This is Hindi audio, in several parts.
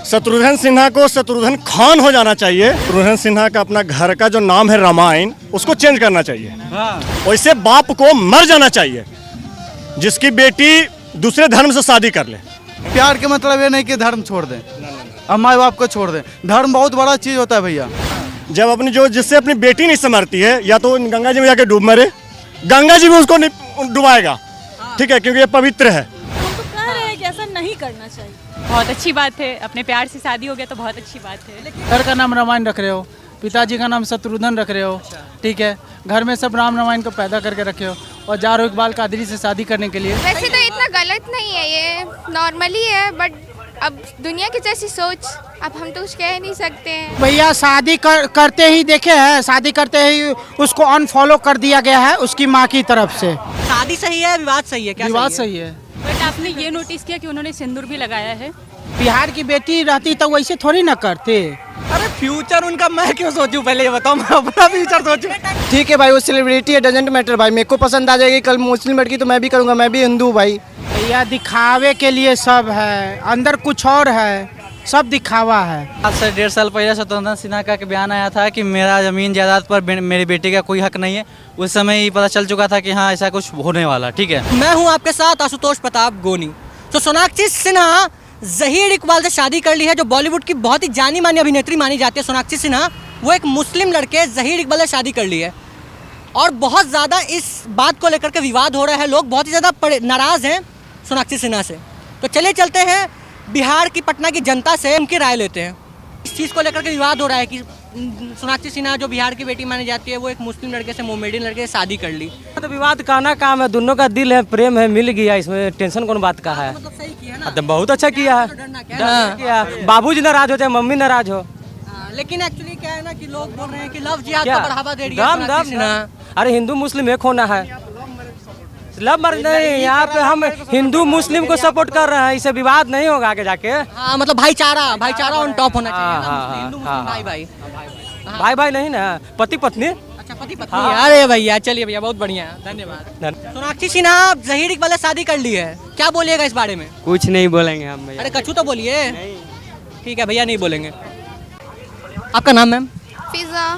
शत्रुघ्न सिन्हा को शत्रुघ्न खान हो जाना चाहिए। शत्रुघ्न सिन्हा का अपना घर का जो नाम है रामायण, उसको चेंज करना चाहिए। वैसे बाप को मर जाना चाहिए जिसकी बेटी दूसरे धर्म से शादी कर ले। प्यार के मतलब ये नहीं कि धर्म छोड़ दें, अब माँ बाप को छोड़ दें। धर्म बहुत बड़ा चीज होता है भैया। जब अपनी जो जिससे अपनी बेटी नहीं संवरती है, या तो गंगा जी में जाके डूब मरे, गंगा जी भी उसको डुबाएगा, ठीक है, क्योंकि ये पवित्र है। हम तो कह रहे हैं कि ऐसा नहीं करना चाहिए। बहुत अच्छी बात है, अपने प्यार से शादी हो गया तो बहुत अच्छी बात है। लेकिन घर का नाम रामायण रख रहे हो, पिताजी का नाम शत्रुघ्न रख रहे हो, ठीक है। घर में सब राम रामायण को पैदा करके रखे हो और जा रहे हो इकबाल कादरी से शादी करने के लिए। वैसे तो इतना गलत नहीं है, ये नॉर्मली है, बट अब दुनिया की जैसी सोच, अब हम तो कुछ कह नहीं सकते हैं। भैया शादी करते ही देखे हैं, शादी करते ही उसको अनफॉलो कर दिया गया है उसकी माँ की तरफ से। शादी सही है, विवाद सही है? क्या विवाद सही है। बट आपने ये नोटिस किया कि उन्होंने सिंदूर भी लगाया है? बिहार की बेटी रहती तो वैसे थोड़ी ना करते। अरे फ्यूचर उनका मैं क्यों सोचूं, पहले ये बताओ, मैं अपना फ्यूचर सोचूं। ठीक है भाई, वो सेलिब्रिटी है, डजेंट मैटर भाई। मेरे को पसंद आ जाएगी कल मुस्लिम लड़की तो मैं भी करूँगा, मैं भी हिंदू भाई। भैया दिखावे के लिए सब है, अंदर कुछ और है, सब दिखावा है। आज से 1.5 साल पहले शत्रुघ्न सिन्हा का बयान आया था कि मेरा जमीन जायदाद पर मेरी बेटी का कोई हक नहीं है। उस समय ही पता चल चुका था कि हाँ ऐसा कुछ होने वाला। ठीक है, मैं हूँ आपके साथ आशुतोष प्रताप गोनी। तो सोनाक्षी सिन्हा ज़हीर इकबाल से शादी कर ली है, जो बॉलीवुड की बहुत ही जानी मानी अभिनेत्री मानी जाती है। सोनाक्षी सिन्हा वो एक मुस्लिम लड़के ज़हीर इकबाल से शादी कर ली है और बहुत ज़्यादा इस बात को लेकर के विवाद हो रहा है। लोग बहुत ही ज़्यादा नाराज़ हैं सोनाक्षी सिन्हा से। तो चले चलते हैं बिहार की, पटना की जनता से उनकी राय लेते हैं। इस चीज़ को लेकर के विवाद हो रहा है कि सोनाक्षी सिन्हा जो बिहार की बेटी मानी जाती है, वो एक मुस्लिम लड़के से, मोमेडियन लड़के से शादी कर ली। तो विवाद का ना काम है, दोनों का दिल है, प्रेम है, मिल गया, इसमें टेंशन कौन बात का है। मतलब सही किया ना? तो बहुत अच्छा किया है। बाबूजी नाराज होते हैं, मम्मी नाराज हो। लेकिन एक्चुअली क्या है ना कि लोग बोल रहे हैं कि लव जिहाद को बढ़ावा दे रही है दम सोनाक्षी सिन्हा। अरे हिंदू मुस्लिम एक होना है, लव मैरिज नहीं। यहाँ पे हम हिंदू मुस्लिम को सपोर्ट कर रहे हैं, इससे विवाद नहीं होगा आगे जाके। हाँ, मतलब भाईचारा ऑन टॉप होना चाहिए। हिंदू मुस्लिम भाई भाई भाई भाई नहीं ना, पति पत्नी। अच्छा, पति पत्नी। अरे भैया, चलिए भैया, बहुत बढ़िया, धन्यवाद। सोनाक्षी सिन्हा ज़हीर इकबाल से शादी कर ली है, क्या बोलिएगा इस बारे में? कुछ नहीं बोलेंगे हम भैया। अरे कछू तो बोलिए। ठीक है भैया, नहीं बोलेंगे। आपका नाम मैम? फिजा।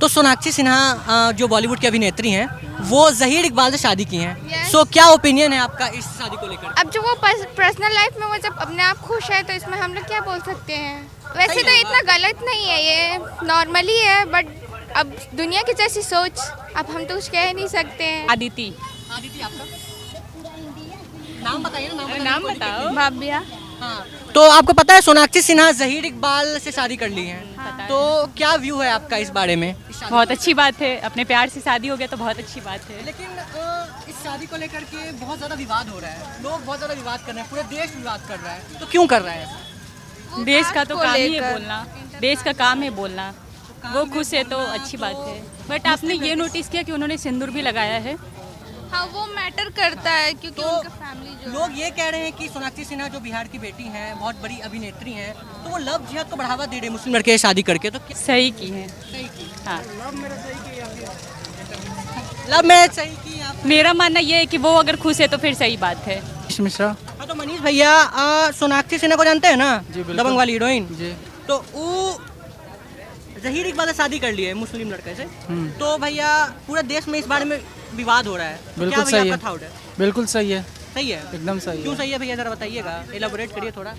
तो सोनाक्षी सिन्हा जो बॉलीवुड की अभिनेत्री हैं, वो ज़हीर इकबाल से शादी की हैं। Yes. सो क्या ओपिनियन है आपका इस शादी को लेकर? अब जो वो पर्सनल लाइफ में वो जब अपने आप खुश है तो इसमें हम लोग क्या बोल सकते हैं। वैसे तो इतना गलत नहीं है, ये नॉर्मली है, बट अब दुनिया की जैसी सोच, अब हम तो कुछ कह नहीं सकते हैं। आदिति। आदिति, आपका नाम बताइए ना। नाम बताओ। भाभिया। हाँ, तो आपको पता है सोनाक्षी सिन्हा ज़हीर इकबाल से शादी कर ली है। तो क्या व्यू है आपका इस बारे में? बहुत अच्छी बात है, अपने प्यार से शादी हो गया तो बहुत अच्छी बात है। लेकिन इस शादी को लेकर के बहुत ज़्यादा विवाद हो रहा है, लोग बहुत ज़्यादा विवाद कर रहे हैं, पूरे देश विवाद कर रहा है। तो क्यों कर रहा है? देश का तो काम ही है बोलना, देश का काम है बोलना। वो खुश है तो अच्छी बात है। बट आपने ये नोटिस किया कि उन्होंने सिंदूर भी लगाया है? हाँ, वो मैटर करता है क्योंकि तो उनका फैमिली जो लोग ये कह रहे हैं कि सोनाक्षी सिन्हा जो बिहार की बेटी हैं, बहुत बड़ी अभिनेत्री हैं, तो वो लव जिहाद को बढ़ावा दे रहे हैं मुस्लिम लड़के से शादी करके। तो सही की है। सही की? हाँ, लव मैरिज सही की आप? मेरा मानना ये है कि वो अगर खुश है तो फिर सही बात है। मिश्रा हाँ, तो मनीष भैया सोनाक्षी सिन्हा को जानते हैं ना, दबंग वाली हीरोइन जी। तो वो ज़हीर इकबाल से शादी कर ली है मुस्लिम लड़के से। तो भैया पूरे देश में इस बारे में विवाद हो रहा है। तो बिल्कुल क्या भैया सही है। आपका थॉट है? बिल्कुल सही है, सही है, एकदम सही क्यों है। सही है भैया, जरा बताइएगा, एलाबोरेट करिए थोड़ा।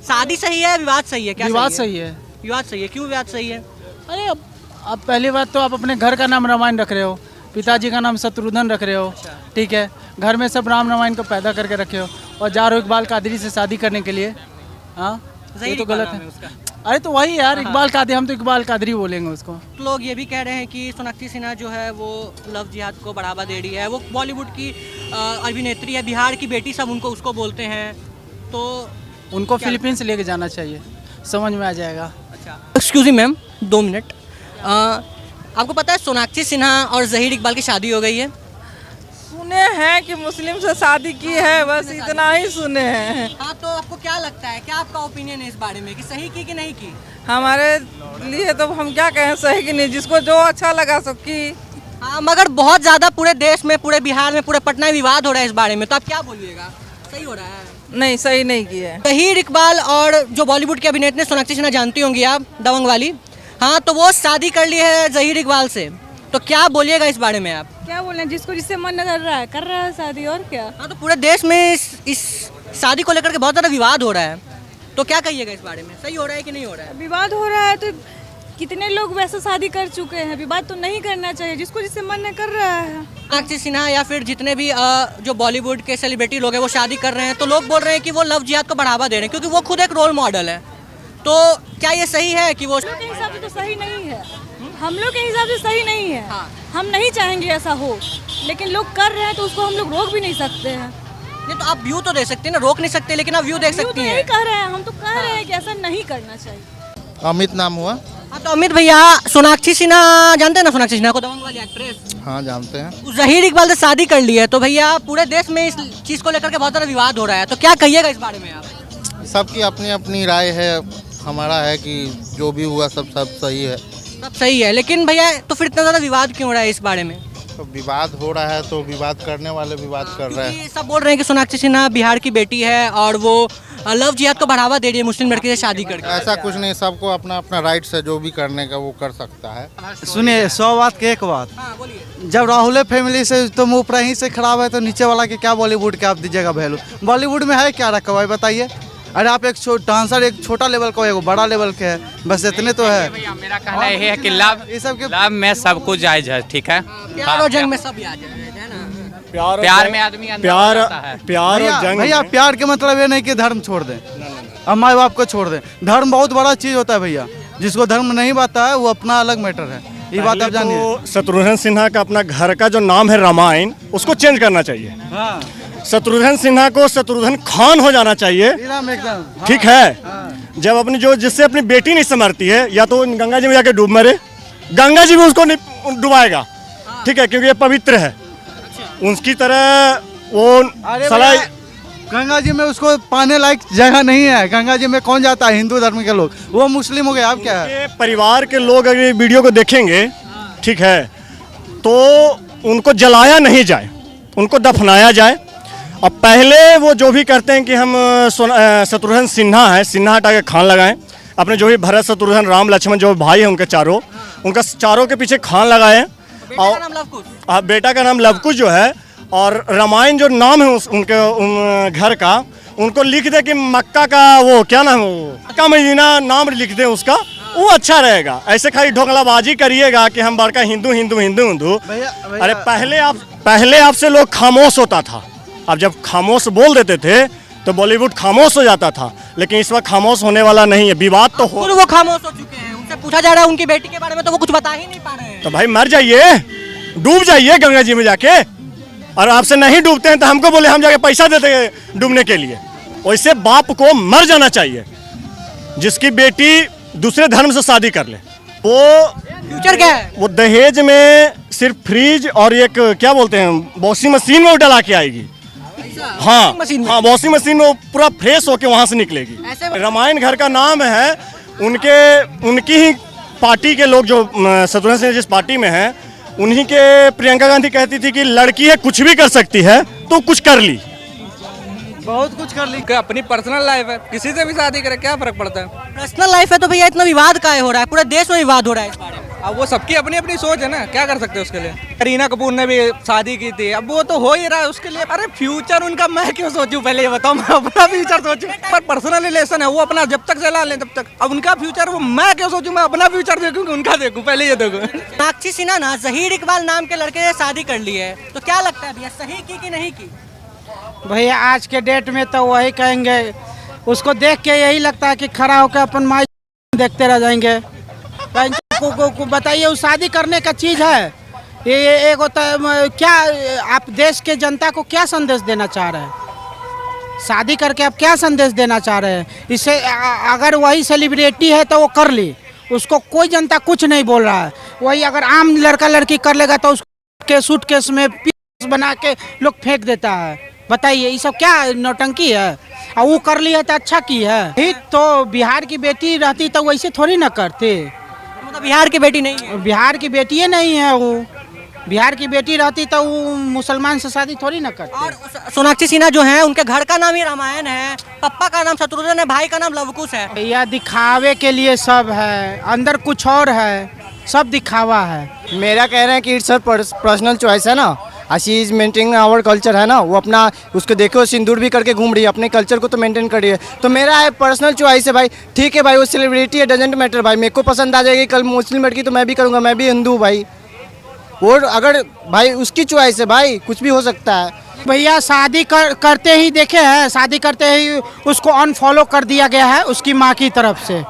शादी सही है, विवाद सही है? क्या विवाद सही है। विवाद सही है, क्यों विवाद सही है? अरे अब पहली बात तो आप अपने घर का नाम रामायण रख रहे हो, पिताजी का नाम शत्रुघ्न रख रहे हो, ठीक है। घर में सब राम रामायण को पैदा करके रखे हो और जा रहे हो इकबाल कादरी से शादी करने के लिए। हाँ, ये तो गलत है। अरे तो वही यार, इकबाल कादरी, हम तो इकबाल कादरी बोलेंगे उसको। तो लोग ये भी कह रहे हैं कि सोनाक्षी सिन्हा जो है वो लव जिहाद को बढ़ावा दे रही है, वो बॉलीवुड की अभिनेत्री है, बिहार की बेटी सब उनको उसको बोलते हैं। तो उनको फिलीपींस लेके जाना चाहिए, समझ में आ जाएगा। अच्छा, एक्सक्यूज मी मैम, 2 मिनट। आपको पता है सोनाक्षी सिन्हा और ज़हीर इकबाल की शादी हो गई है? सुने हैं कि मुस्लिम से शादी की है, बस इतना ही सुने हैं। हाँ, तो आपको क्या लगता है, क्या आपका ओपिनियन है इस बारे में कि सही की कि नहीं की? हमारे लिए तो हम क्या कहें, सही कि नहीं, जिसको जो अच्छा लगा सो की। हाँ, मगर बहुत ज़्यादा पूरे देश में, पूरे बिहार में, पूरे पटना में विवाद हो रहा है इस बारे में, तो आप क्या बोलिएगा, सही हो रहा है? नहीं सही नहीं किया है। जहीर इकबाल और जो बॉलीवुड की अभिनेत्री सोनाक्षी सिन्हा जानती होंगी आप, दबंग वाली, हाँ, तो वो शादी कर ली है जहीर इकबाल से। तो क्या बोलिएगा इस बारे में आप? क्या बोलना, जिसको जिससे मन कर रहा है शादी, और क्या। हाँ, तो पूरे देश में इस शादी को लेकर के बहुत ज़्यादा विवाद हो रहा है, तो क्या कहिएगा इस बारे में? सही हो रहा है कि नहीं हो रहा है? विवाद हो रहा है तो कितने लोग वैसे शादी कर चुके हैं, विवाद तो नहीं करना चाहिए, जिसको जिससे मन कर रहा है। सोनाक्षी सिन्हा या फिर जितने भी जो बॉलीवुड के सेलिब्रिटी लोग हैं वो शादी कर रहे हैं, तो लोग बोल रहे हैं कि वो लव जिहाद को बढ़ावा दे रहे हैं, क्योंकि वो खुद एक रोल मॉडल है। तो क्या ये सही है कि वो? हम लोग के हिसाब से तो सही नहीं है, हम लोग के हिसाब से सही नहीं है। हाँ। हम नहीं चाहेंगे ऐसा हो, लेकिन लोग कर रहे हैं तो उसको हम लोग रोक भी नहीं सकते हैं। नहीं, तो आप व्यू तो दे सकते हैं ना, रोक नहीं सकते, लेकिन आप व्यू देख व्यू सकती तो हैं। यही कह रहे हैं, हम तो कह रहे हैं कि ऐसा नहीं करना चाहिए। अमित नाम हुआ। हाँ, तो अमित भैया, सोनाक्षी सिन्हा जानते हैं ना, सोनाक्षी सिन्हा को, दबंग वाली एक्ट्रेस, हाँ जानते हैं। जहीर इकबाल से शादी कर ली है, तो भैया पूरे देश में इस चीज़ को लेकर के बहुत ज़्यादा विवाद हो रहा है, तो क्या कहिएगा इस बारे में आप? सबकी अपनी अपनी राय है, हमारा है कि जो भी हुआ सब सही है। सब सही है, लेकिन भैया तो फिर इतना ज़्यादा विवाद क्यों हो रहा है इस बारे में? तो विवाद हो रहा है तो विवाद करने वाले विवाद कर रहे हैं। क्योंकि सब बोल रहे हैं कि सोनाक्षी सिन्हा बिहार की बेटी है और वो लव जिहाद को बढ़ावा दे रही है मुस्लिम लड़की से शादी करके। ऐसा कुछ नहीं, सबको अपना अपना राइट्स है, जो भी करने का वो कर सकता है। सुनिए 100 बात की एक बात, हाँ, बोलिए। जब राहुल फैमिली से तुम ऊपर ही से खराब है तो नीचे वाला के क्या बॉलीवुड के आप दीजिएगा वैल्यू? बॉलीवुड में है क्या रखा हुआ है बताइए? अरे आप एक डांसर एक छोटा लेवल का, एक बड़ा लेवल के है, बस इतने तो है। मेरा कहना यही है कि लव ये सब के लव में सब कुछ जायज है, ठीक है। प्यार और जंग में सब याद है ना। प्यार में आदमी अंधा हो जाता है। प्यार और जंग भैया प्यार के मतलब ये नहीं कि धर्म छोड़ दें, अब माँ बाप को छोड़ दें। धर्म बहुत बड़ा चीज होता है भैया, जिसको धर्म नहीं आता है वो अपना अलग मैटर है, ये बात आप जानिए। तो शत्रुघ्न सिन्हा का अपना घर का जो नाम है रामायण, उसको चेंज करना चाहिए। हाँ शत्रुघ्न सिन्हा को शत्रुघ्न खान हो जाना चाहिए, एकदम एकदम। ठीक है। जब अपनी जो जिससे अपनी बेटी नहीं संभरती है, या तो गंगा जी में जाके डूब मरे, गंगा जी भी उसको नहीं डुबाएगा, ठीक है, क्योंकि ये पवित्र है। उसकी तरह वो सलाई गंगा जी में उसको पाने लायक जगह नहीं है, गंगा जी में कौन जाता है? हिंदू धर्म के लोग, वो मुस्लिम हो गए, आप क्या है? परिवार के लोग अगर ये वीडियो को देखेंगे, ठीक है, तो उनको जलाया नहीं जाए, उनको दफनाया जाए। और पहले वो जो भी करते हैं कि हम शत्रुघ्न सिन्हा है, सिन्हा हटा के खान लगाएं, अपने जो भी भरत शत्रुघ्न राम लक्ष्मण जो भाई है उनके चारों, उनका चारों के पीछे खान लगाएं। और बेटा का नाम लवकुश जो है, और रामायण जो नाम है उनके घर का, उनको लिख दे कि मक्का का वो क्या नाम है, मक्का मदीना नाम लिख दे उसका, वो अच्छा रहेगा। ऐसे खाली ढोकलाबाजी करिएगा कि हम बड़का हिंदू हिंदू हिंदू हिंदू। अरे पहले आपसे लोग खामोश होता था, अब जब खामोश बोल देते थे तो बॉलीवुड खामोश हो जाता था, लेकिन इस वक्त खामोश होने वाला नहीं है। विवाद तो हो, वो खामोश हो चुके हैं, उनसे पूछा जा रहा है उनकी बेटी के बारे में तो वो कुछ बता ही नहीं पा रहे हैं। तो भाई मर जाइए, डूब जाइए गंगा जी में जाके, और आपसे नहीं डूबते हैं तो हमको बोले हम जाके पैसा देते हैं डूबने के लिए। वैसे बाप को मर जाना चाहिए जिसकी बेटी दूसरे धर्म से शादी कर ले। वो फ्यूचर क्या है? वो दहेज में सिर्फ फ्रिज और एक क्या बोलते हैं वॉशिंग मशीन में वो डला के आएगी। हाँ हाँ, वॉशिंग मशीन में वो पूरा फ्रेश होके वहाँ से निकलेगी। रामायण घर का नाम है, उनकी ही पार्टी के लोग जो शत्रुघ्न सिन्हा जिस पार्टी में हैं, उन्हीं के प्रियंका गांधी कहती थी कि लड़की है कुछ भी कर सकती है, तो कुछ कर ली, बहुत कुछ कर ली। अपनी पर्सनल लाइफ है, किसी से भी शादी करे क्या फर्क पड़ता है? पर्सनल लाइफ है तो भैया इतना विवाद काहे हो रहा है? पूरे देश में विवाद हो रहा है इस बारे में। अब वो सबकी अपनी अपनी सोच है ना, क्या कर सकते हैं उसके लिए। करीना कपूर ने भी शादी की थी, अब वो तो हो ही रहा है उसके लिए। अरे फ्यूचर उनका मैं क्यों सोचूं, पहले ये बताओ, मैं अपना फ्यूचर सोचूं। पर पर्सनल रिलेशन है, वो अपना जब तक चला लें तब तक। अब उनका फ्यूचर वो मैं क्यों सोचूं, मैं अपना फ्यूचर देखूं कि उनका देखूं, पहले ये देखूं। सोनाक्षी सिन्हा ना जहीर इकबाल नाम के लड़के से शादी कर ली है, तो क्या लगता है भैया, सही की कि नहीं की? भैया आज के डेट में तो वही कहेंगे, उसको देख के यही लगता है कि खड़ा होकर अपन माई देखते रह जाएंगे। को बताइए, वो शादी करने का चीज़ है ये एक होता है। क्या आप देश के जनता को क्या संदेश देना चाह रहे हैं? शादी करके आप क्या संदेश देना चाह रहे हैं? इससे अगर वही सेलिब्रिटी है तो वो कर ली, उसको कोई जनता कुछ नहीं बोल रहा है। वही अगर आम लड़का लड़की कर लेगा तो उसके सूटकेस में पीस बना के लोग फेंक देता है। बताइए ये सब क्या नौटंकी है? और वो कर लिया तो अच्छा की है। ठीक, तो बिहार की बेटी रहती तो वैसे थोड़ी ना करते। मतलब बिहार की बेटी नहीं है? बिहार की बेटी नहीं है वो, बिहार की बेटी रहती तो वो मुसलमान से शादी थोड़ी ना करती। और सोनाक्षी सिन्हा जो है उनके घर का नाम ही रामायण है, पप्पा का नाम शत्रुघ्न है, भाई का नाम लवकुश है। यह दिखावे के लिए सब है, अंदर कुछ और है, सब दिखावा है। मेरा कह रहे हैं कि इट्स पर्सनल चॉइस है ना, she is maintaining our culture है ना, वो अपना उसको देखो सिंदूर भी करके घूम रही है, अपने कल्चर को तो मेंटेन कर रही है। तो मेरा है पर्सनल चॉइस है भाई, ठीक है भाई, वो सेलिब्रिटी है, डजेंट मैटर भाई, मेरे को पसंद आ जाएगी, कल मुस्लिम लड़की तो मैं भी करूँगा, मैं भी हिंदू भाई। और अगर भाई उसकी चॉइस है भाई, कुछ भी हो सकता है। भैया शादी करते ही देखे हैं, शादी करते ही उसको अनफॉलो कर दिया गया है उसकी माँ की तरफ से,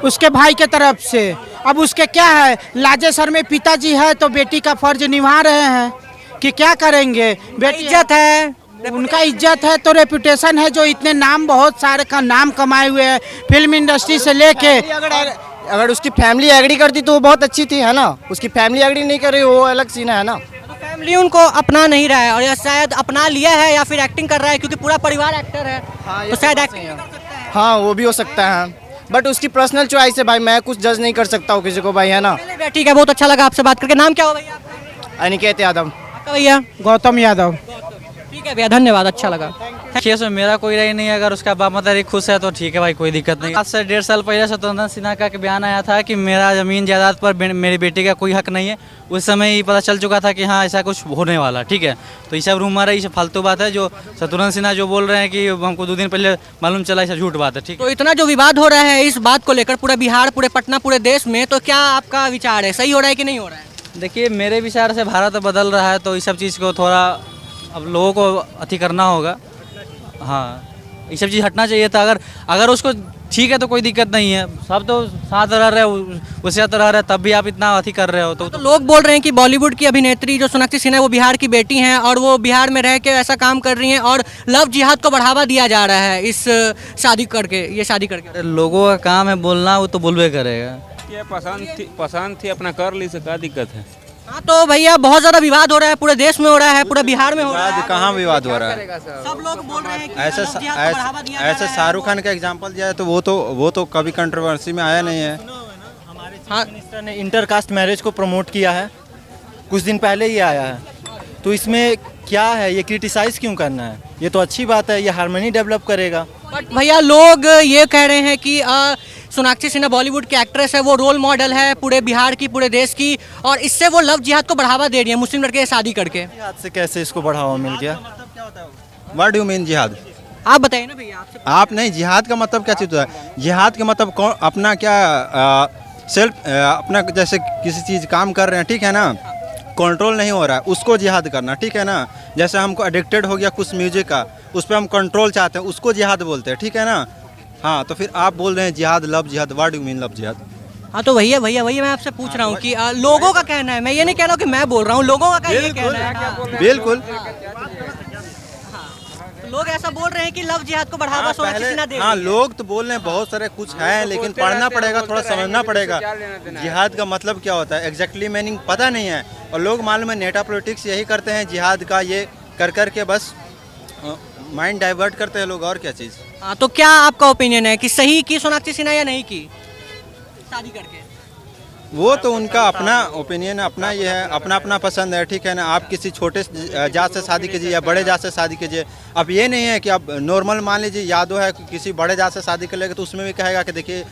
उसके भाई के तरफ से। अब उसके क्या है, लाजेसर में पिताजी है तो बेटी का फर्ज निभा रहे हैं कि क्या करेंगे। बेटी इज्जत है, उनका इज्जत है तो रेपुटेशन है, जो इतने नाम बहुत सारे का नाम कमाए हुए हैं फिल्म इंडस्ट्री से लेके। अगर उसकी फैमिली एग्री करती तो वो बहुत अच्छी थी, है ना, उसकी फैमिली एग्री नहीं कर रही, वो अलग सीन है ना। फैमिली उनको अपना नहीं रहा है, और या शायद अपना लिया है या फिर एक्टिंग कर रहा है, क्योंकि पूरा परिवार एक्टर है। हाँ, तो शायद एक्टिंग कर सकता है। हाँ वो भी हो सकता है, बट उसकी पर्सनल चॉइस है भाई, मैं कुछ जज नहीं कर सकता हूँ किसी को भाई, है ना। ठीक है, बहुत अच्छा लगा आपसे बात करके। नाम क्या हो भैया आपका? अनिकेत यादव। आपका भैया? गौतम यादव। ठीक है भैया, धन्यवाद, अच्छा लगा। केस में मेरा कोई राय नहीं है, अगर उसका बाप मतारी खुश है तो ठीक है भाई, कोई दिक्कत नहीं। आज से 1.5 साल पहले शत्रुघ्न सिन्हा का बयान आया था कि मेरा ज़मीन जायदाद पर मेरी बेटी का कोई हक नहीं है। उस समय ही पता चल चुका था कि हाँ ऐसा कुछ होने वाला, ठीक है। तो ये सब रूमर है, ये सब फालतू बात है, जो शत्रुघ्न सिन्हा जो बोल रहे हैं कि हमको 2 दिन पहले मालूम चला, ये झूठ बात है, ठीक है। तो इतना जो विवाद हो रहा है इस बात को लेकर पूरे बिहार, पूरे पटना, पूरे देश में, तो क्या आपका विचार है, सही हो रहा है कि नहीं हो रहा है? देखिए मेरे विचार से भारत बदल रहा है, तो इस सब चीज़ को थोड़ा अब लोगों को अति करना होगा। हाँ ये सब चीज़ हटना चाहिए था। अगर उसको ठीक है तो कोई दिक्कत नहीं है, सब तो साथ रह रहे हो, उससे तो रह रहे, तब भी आप इतना अति कर रहे हो। तो लोग बोल रहे हैं कि बॉलीवुड की अभिनेत्री जो सोनाक्षी सिन्हा है वो बिहार की बेटी हैं, और वो बिहार में रह के ऐसा काम कर रही हैं, और लव जिहाद को बढ़ावा दिया जा रहा है इस शादी करके। लोगों का काम है बोलना, वो तो बोलबे करेगा। ये पसंद थी अपना कर ली, से क्या दिक्कत है। हाँ तो भैया बहुत ज्यादा विवाद हो रहा है, पूरे देश में हो रहा है, पूरे बिहार में हो रहा है। कहाँ विवाद हो रहा है? सब लोग बोल रहे हैं कि ऐसे शाहरुख खान का एग्जांपल दिया है, तो वो तो कभी कंट्रोवर्सी में आया नहीं है। हमारे मिनिस्टर ने इंटरकास्ट मैरिज को प्रमोट किया है, कुछ दिन पहले ही आया है, तो इसमें क्या है, ये क्रिटिसाइज क्यों करना है? ये तो अच्छी बात है, ये हार्मनी डेवलप करेगा। बट भैया लोग ये कह रहे हैं कि सोनाक्षी सिन्हा बॉलीवुड की एक्ट्रेस है, वो रोल मॉडल है पूरे बिहार की, पूरे देश की, और इससे वो लव जिहाद को बढ़ावा दे रही है मुस्लिम लड़के से शादी करके। जिहाद से कैसे इसको बढ़ावा मिल गया? व्हाट डू मीन जिहाद? आप बताइए ना भैया। आप नहीं, जिहाद का मतलब क्या चीज़ है? जिहाद का मतलब कौन अपना क्या सेल्फ अपना जैसे किसी चीज़ काम कर रहे हैं, ठीक है ना, कंट्रोल नहीं हो रहा है, उसको जिहाद करना, ठीक है ना। जैसे हमको एडिक्टेड हो गया कुछ म्यूजिक का, उस पर हम कंट्रोल चाहते हैं, उसको जिहाद बोलते हैं, ठीक है ना। हाँ तो फिर आप बोल रहे हैं जिहाद, लव जिहाद, व्हाट डू मीन लव जिहाद? हाँ तो भैया मैं आपसे पूछ रहा हूँ कि लोगों का कहना है, मैं ये नहीं कह रहा हूँ कि मैं बोल रहा हूँ, लोगों का ये कहना है। बिल्कुल लोग ऐसा बोल रहे हैं कि लव जिहाद को बढ़ावा सोनाक्षी सिन्हा दे रही है। हाँ लोग तो बोल रहे हैं, बहुत सारे कुछ हैं, लेकिन पढ़ना पड़ेगा, थोड़ा समझना पड़ेगा जिहाद का मतलब क्या होता है, एग्जैक्टली मीनिंग पता नहीं है। और लोग मालूम है नेटा पॉलिटिक्स यही करते हैं, जिहाद का ये कर के बस माइंड डाइवर्ट करते हैं लोग, और क्या चीज़। हाँ तो क्या आपका ओपिनियन है कि सही की सोनाक्षी सिन्हा या नहीं की शादी करके? वो तो उनका अपना ओपिनियन है, अपना ये है, अपना अपना पसंद है, ठीक है ना। आप किसी छोटे जात से शादी कीजिए या बड़े जात से शादी कीजिए। अब ये नहीं है कि अब नॉर्मल मान लीजिए यादव है, किसी बड़े जात से शादी कर लेगा तो उसमें भी कहेगा कि देखिए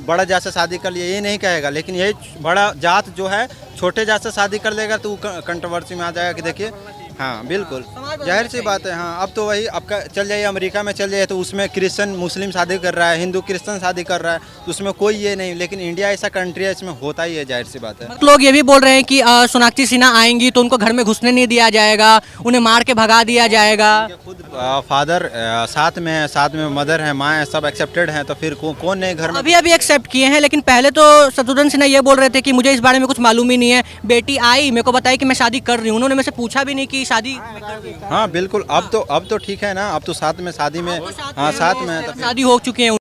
बड़ा जात से शादी कर लिया, ये नहीं कहेगा। लेकिन यही बड़ा जात जो है छोटे जात से शादी कर लेगा तो वो कंट्रोवर्सी में आ जाएगा कि देखिए। हाँ बिल्कुल, जाहिर सी बात है। हाँ अब तो वही आपका चल जाइए अमेरिका में चल जाइए, तो उसमें क्रिश्चियन मुस्लिम शादी कर रहा है, हिंदू क्रिश्चियन शादी कर रहा है, तो उसमें कोई ये नहीं। लेकिन इंडिया ऐसा कंट्री है, इसमें होता ही है, जाहिर सी बात है। लोग ये भी बोल रहे हैं कि सोनाक्षी सिन्हा आएंगी तो उनको घर में घुसने नहीं दिया जाएगा, उन्हें मार के भगा दिया जाएगा। खुद फादर साथ में है, साथ में मदर है, माँ है, सब एक्सेप्टेड हैं, तो फिर कौन नहीं घर में? अभी एक्सेप्ट किए हैं, लेकिन पहले तो शत्रुघ्न सिन्हा ये बोल रहे थे कि मुझे इस बारे में कुछ मालूम ही नहीं है, बेटी आई मेरे को बताई कि मैं शादी कर रही हूँ, उन्होंने मेरे से पूछा भी नहीं कि शादी। हाँ बिल्कुल, अब तो ठीक है ना, अब तो साथ में शादी में, हाँ साथ में शादी हो चुकी है।